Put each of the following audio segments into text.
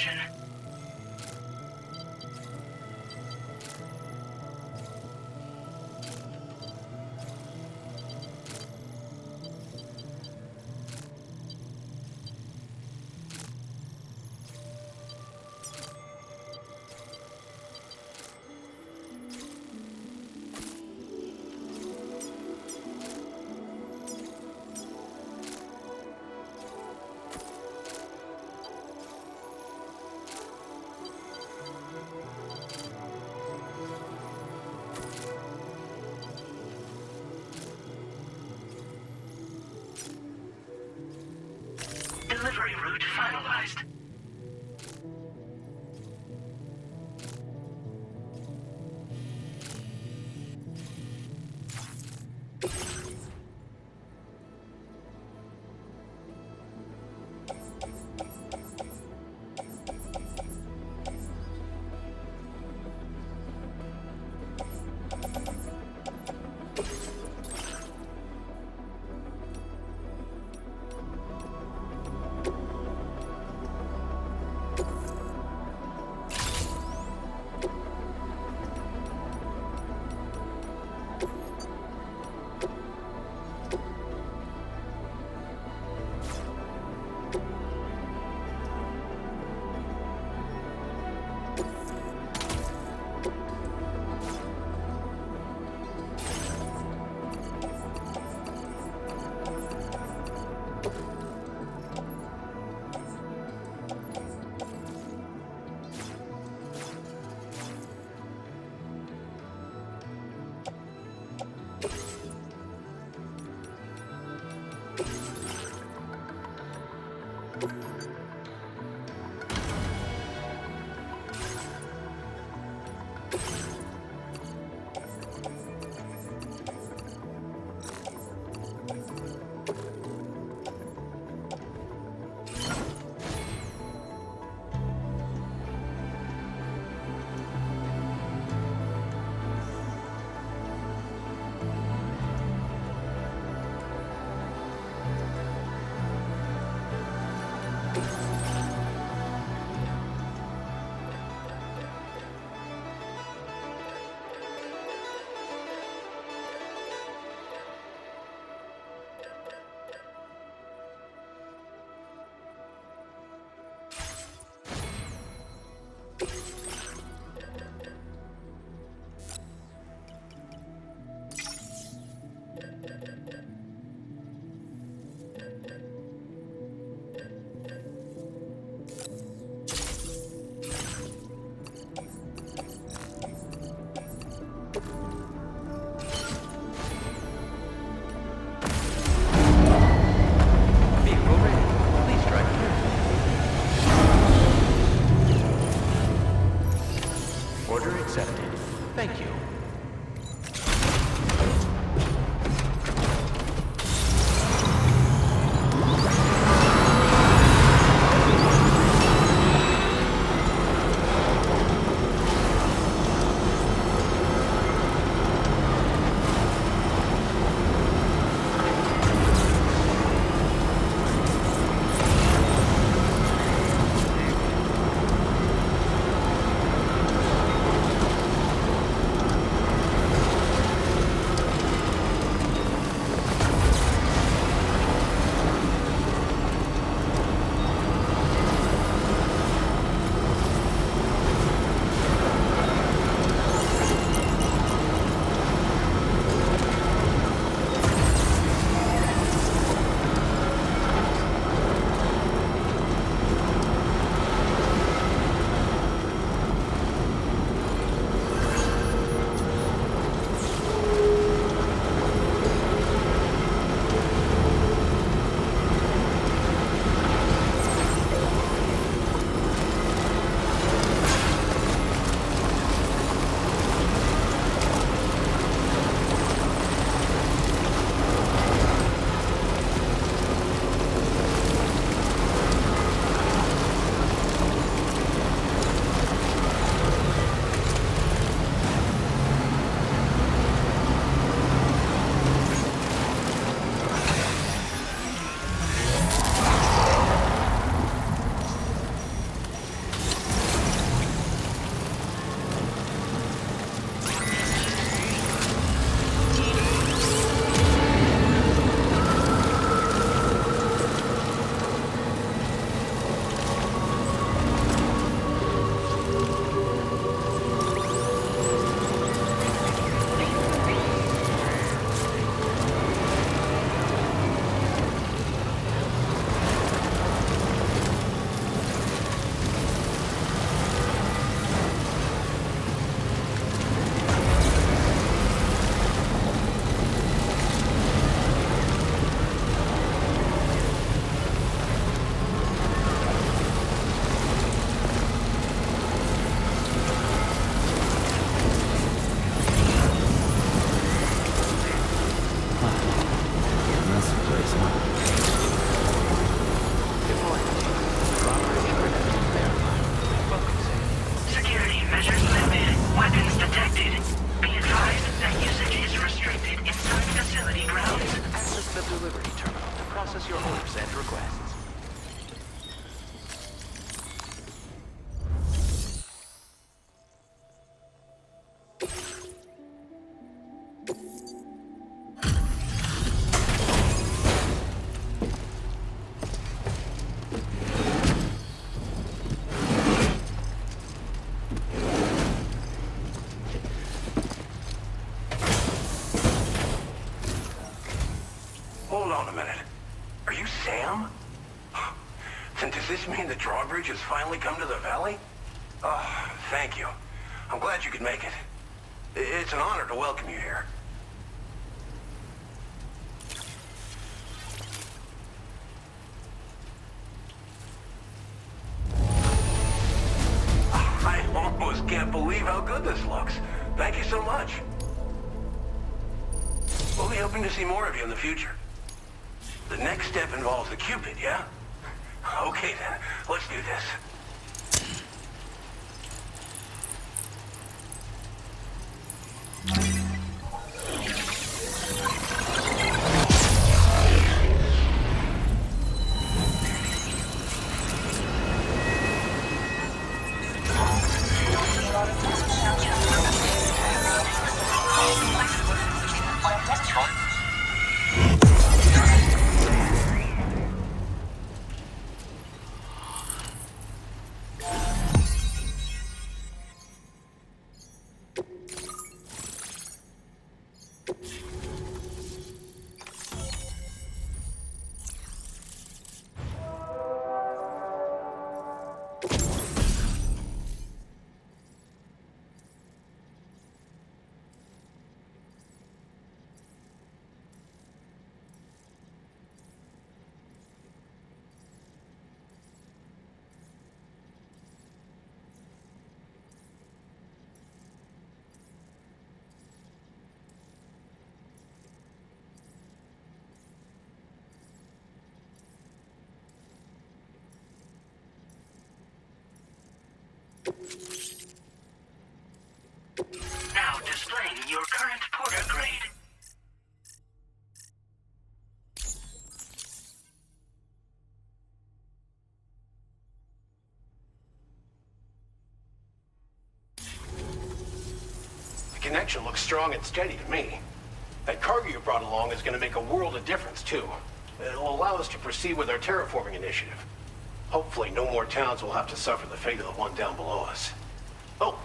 position. Delivery route finalized. delivery terminal to process your orders and requests. Hold on a minute. Are you Sam? Then does this mean the drawbridge has finally come to the valley? Oh, thank you. I'm glad you could make it. It's an honor to welcome you here. I almost can't believe how good this looks. Thank you so much. We'll be hoping to see more of you in the future. The next step involves the Cupid, yeah? Okay then, let's do this. Now displaying your current porter grade. The connection looks strong and steady to me. That cargo you brought along is going to make a world of difference, too. It'll allow us to proceed with our terraforming initiative. Hopefully, no more towns will have to suffer the fate of the one down below us. Oh,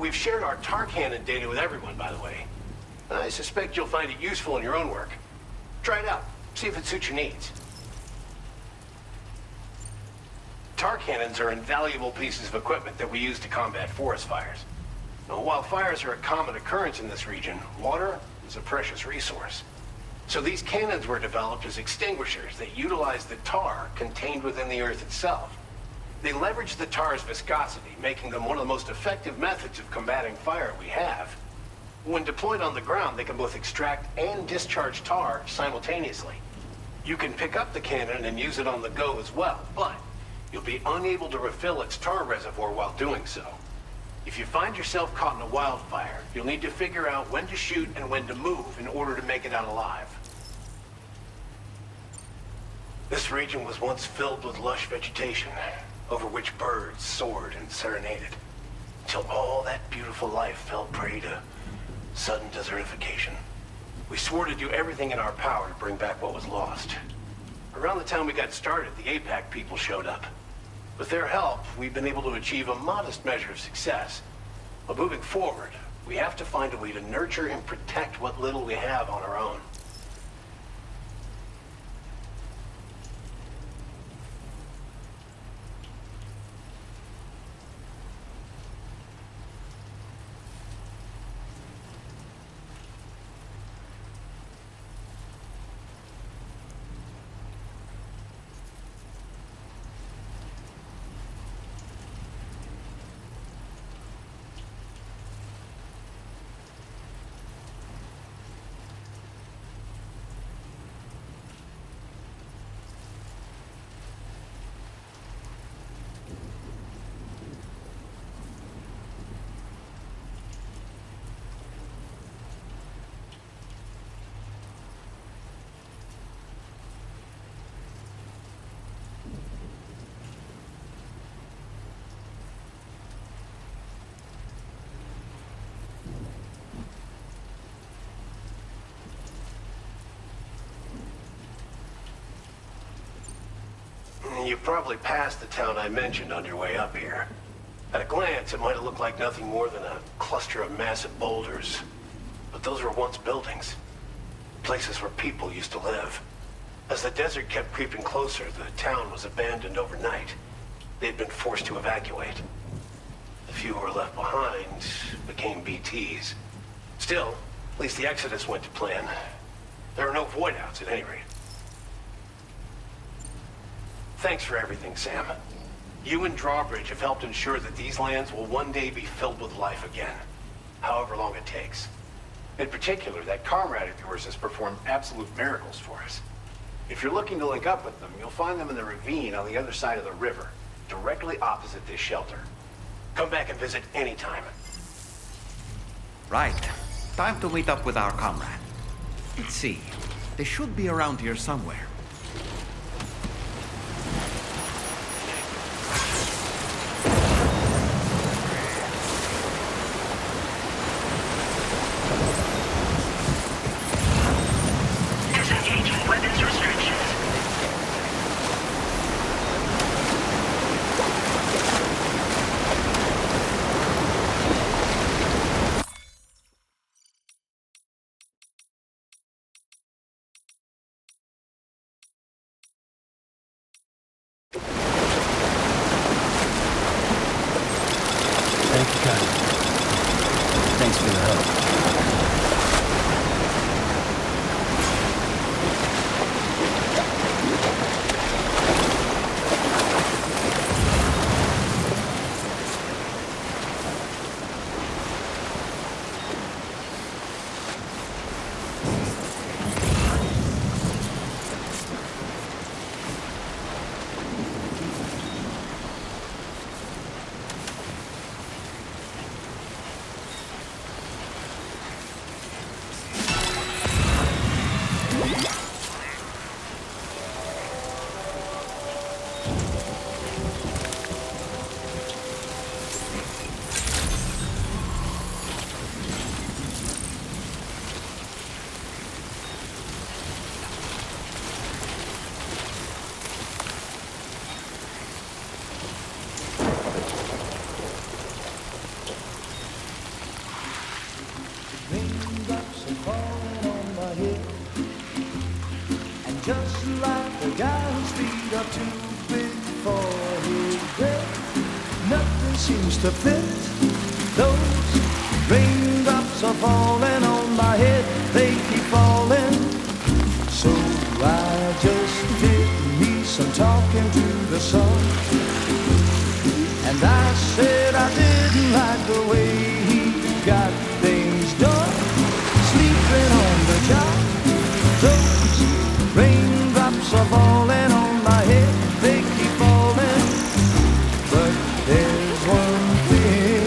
we've shared our tar cannon data with everyone, by the way. I suspect you'll find it useful in your own work. Try it out. See if it suits your needs. Tar cannons are invaluable pieces of equipment that we use to combat forest fires. Now, while fires are a common occurrence in this region, water is a precious resource. So these cannons were developed as extinguishers that utilize the tar contained within the earth itself. They leverage the tar's viscosity, making them one of the most effective methods of combating fire we have. When deployed on the ground, they can both extract and discharge tar simultaneously. You can pick up the cannon and use it on the go as well, but you'll be unable to refill its tar reservoir while doing so. If you find yourself caught in a wildfire, you'll need to figure out when to shoot and when to move in order to make it out alive. This region was once filled with lush vegetation, over which birds soared and serenaded, until all that beautiful life fell prey to sudden desertification. We swore to do everything in our power to bring back what was lost. Around the time we got started, the APAC people showed up. With their help, we've been able to achieve a modest measure of success. But moving forward, we have to find a way to nurture and protect what little we have on our own. You probably passed the town I mentioned on your way up here. At a glance, it might have looked like nothing more than a cluster of massive boulders. But those were once buildings. Places where people used to live. As the desert kept creeping closer, the town was abandoned overnight. They'd been forced to evacuate. The few who were left behind became BTs. Still, at least the exodus went to plan. There are no void-outs at any rate. Thanks for everything, Sam. You and Drawbridge have helped ensure that these lands will one day be filled with life again. However long it takes. In particular, that comrade of yours has performed absolute miracles for us. If you're looking to link up with them, you'll find them in the ravine on the other side of the river, directly opposite this shelter. Come back and visit anytime. Right. Time to meet up with our comrade. Let's see. They should be around here somewhere. Disengaging weapons restrictions. Thank you, Connie. Thanks for the help. Raindrops are falling on my head, and just like the guy whose feet are too big for his bed, nothing seems to fit. Those raindrops are falling on my head, they keep falling. So I just did me some talking to the sun, and I said I didn't like the way he got things done, sleeping on the job. Those raindrops are falling on my head, they keep falling. But there's one thing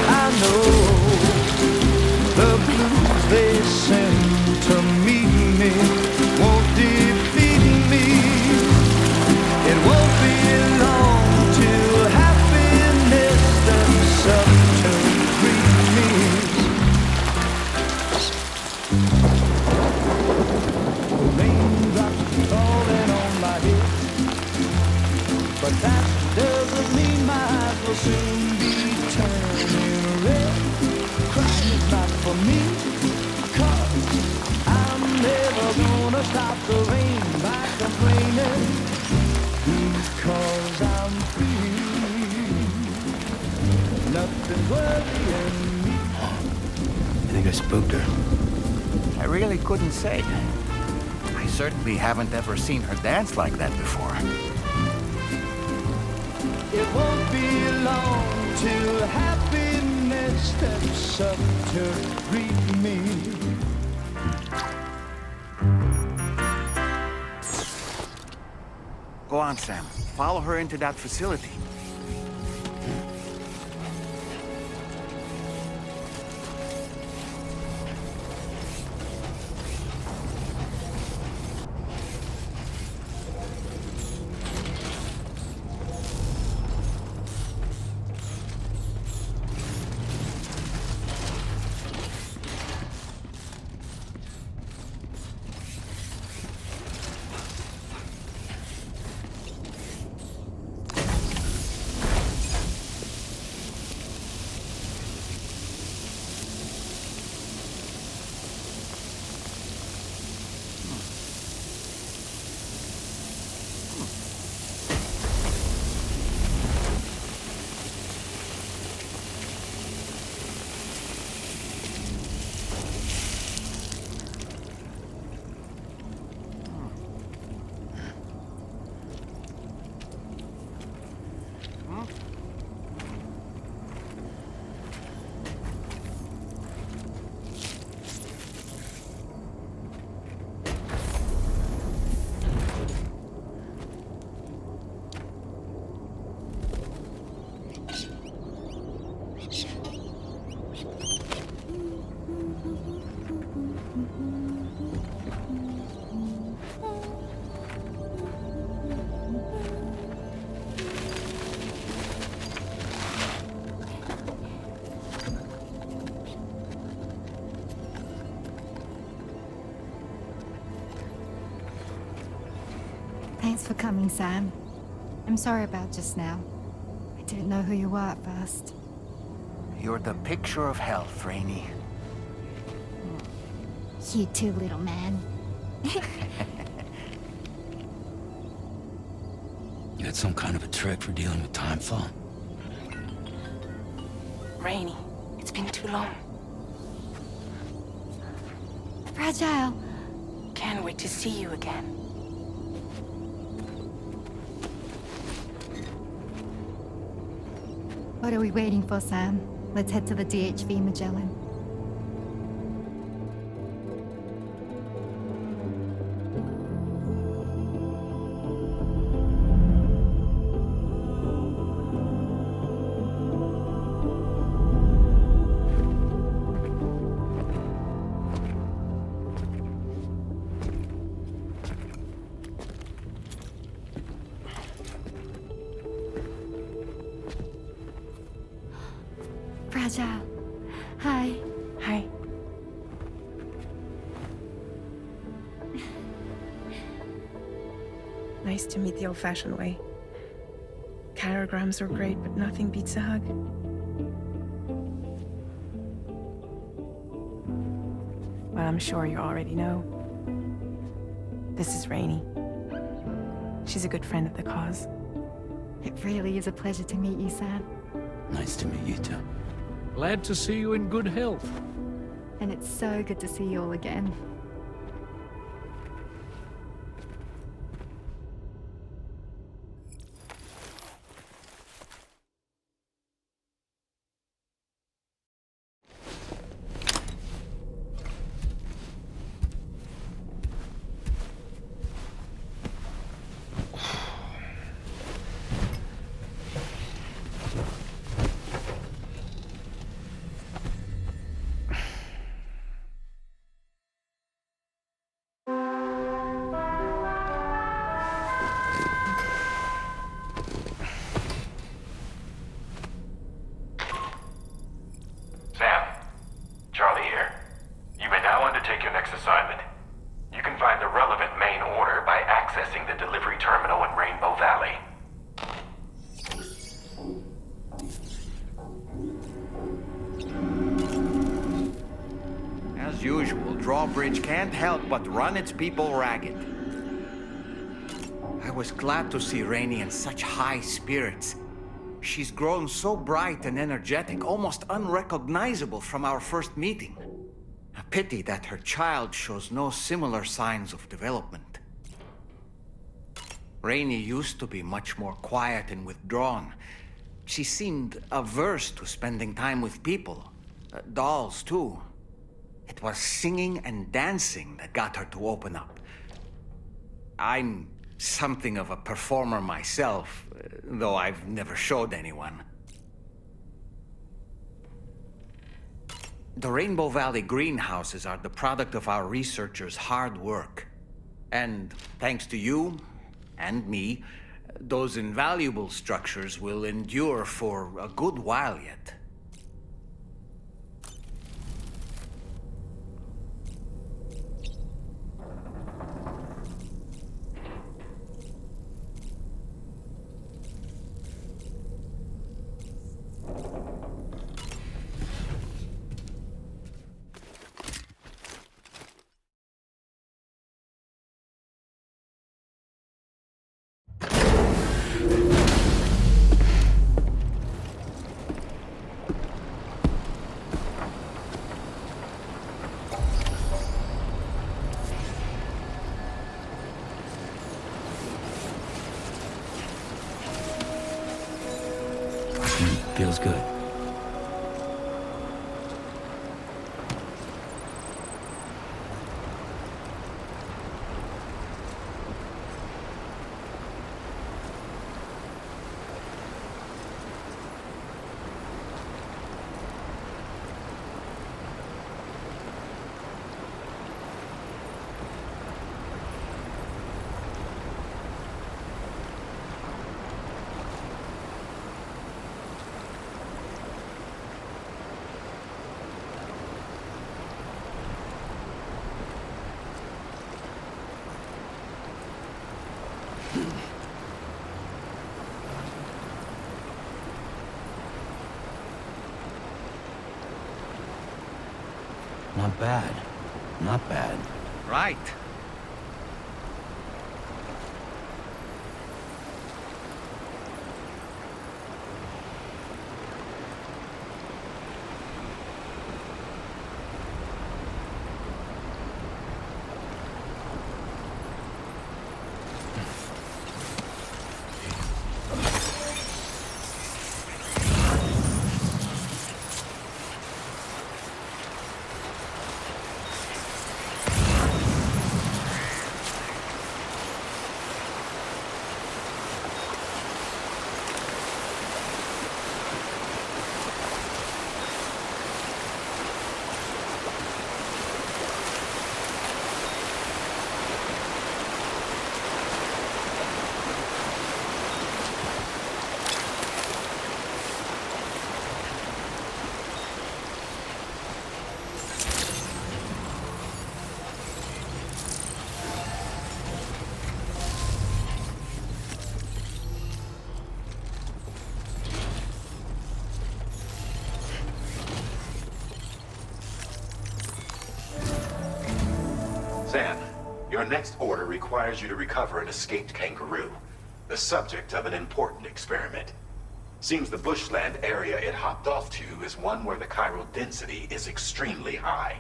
I know, the blues they send to meet me won't defeat me. It won't be long till happiness steps up to greet me. Raindrops falling on my head, but that doesn't mean my eyes will soon be turning red. Crying is not for me, 'cause I'm never gonna stop the rain by complaining, because I'm free. Nothing's worrying me. I think I spooked her. I really couldn't say. I certainly haven't ever seen her dance like that before. It won't be long till happiness steps up to greet me. Go on, Sam. Follow her into that facility. Thanks for coming, Sam. I'm sorry about just now. I didn't know who you were at first. You're the picture of health, Rainey. You too, little man. You had some kind of a trick for dealing with timefall? Rainey, it's been too long. Fragile. Can't wait to see you again. What are we waiting for, Sam? Let's head to the DHV Magellan. Fragile. Hi. Hi. Nice to meet the old-fashioned way. Carograms are great, but nothing beats a hug. Well, I'm sure you already know. This is Rainey. She's a good friend of the cause. It really is a pleasure to meet you, Sam. Nice to meet you too. Glad to see you in good health. And it's so good to see you all again. Sam, Charlie here. You may now undertake your next assignment. You can find the relevant main order by accessing the delivery terminal in Rainbow Valley. As usual, Drawbridge can't help but run its people ragged. I was glad to see Rainey in such high spirits. She's grown so bright and energetic, almost unrecognizable from our first meeting. A pity that her child shows no similar signs of development. Rainey used to be much more quiet and withdrawn. She seemed averse to spending time with people. Dolls, too. It was singing and dancing that got her to open up. I'm something of a performer myself, though I've never showed anyone. The Rainbow Valley greenhouses are the product of our researchers' hard work. And thanks to you and me, those invaluable structures will endure for a good while yet. Feels good. Not bad. Not bad. Right. Sam, your next order requires you to recover an escaped kangaroo, the subject of an important experiment. Seems the bushland area it hopped off to is one where the chiral density is extremely high,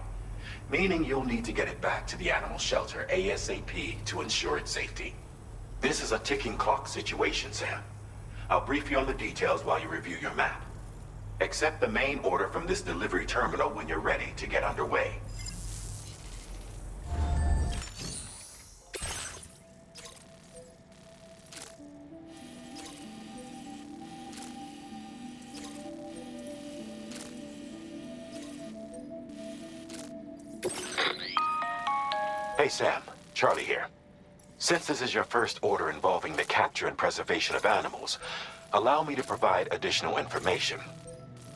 meaning you'll need to get it back to the animal shelter ASAP to ensure its safety. This is a ticking clock situation, Sam. I'll brief you on the details while you review your map. Accept the main order from this delivery terminal when you're ready to get underway. Hey Sam, Charlie here. Since this is your first order involving the capture and preservation of animals, allow me to provide additional information.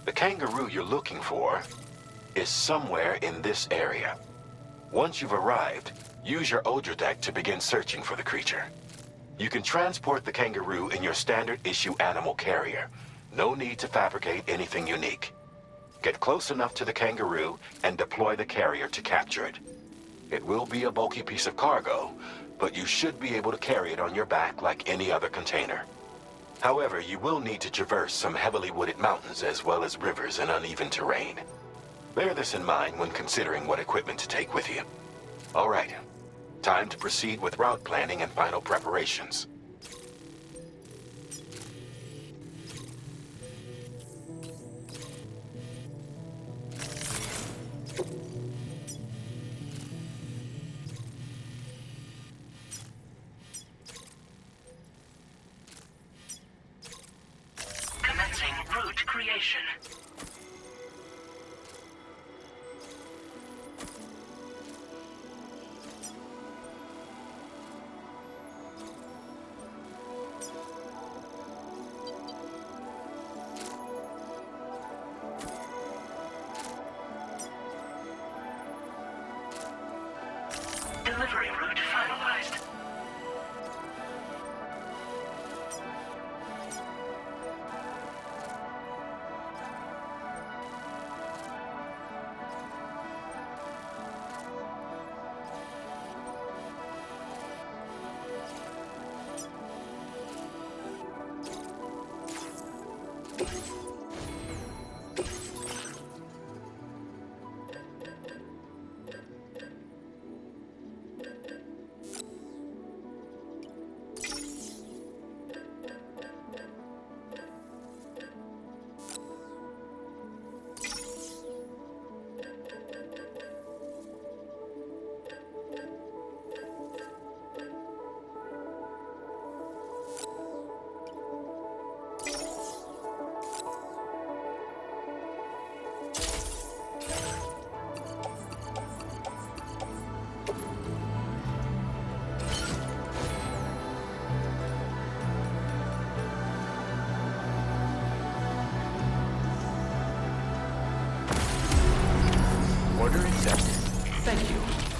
The kangaroo you're looking for is somewhere in this area. Once you've arrived, use your Odra deck to begin searching for the creature. You can transport the kangaroo in your standard issue animal carrier. No need to fabricate anything unique. Get close enough to the kangaroo and deploy the carrier to capture it. It will be a bulky piece of cargo, but you should be able to carry it on your back like any other container. However, you will need to traverse some heavily wooded mountains as well as rivers and uneven terrain. Bear this in mind when considering what equipment to take with you. All right, time to proceed with route planning and final preparations. Commencing route creation. Delivery route finalized. Order accepted. Thank you.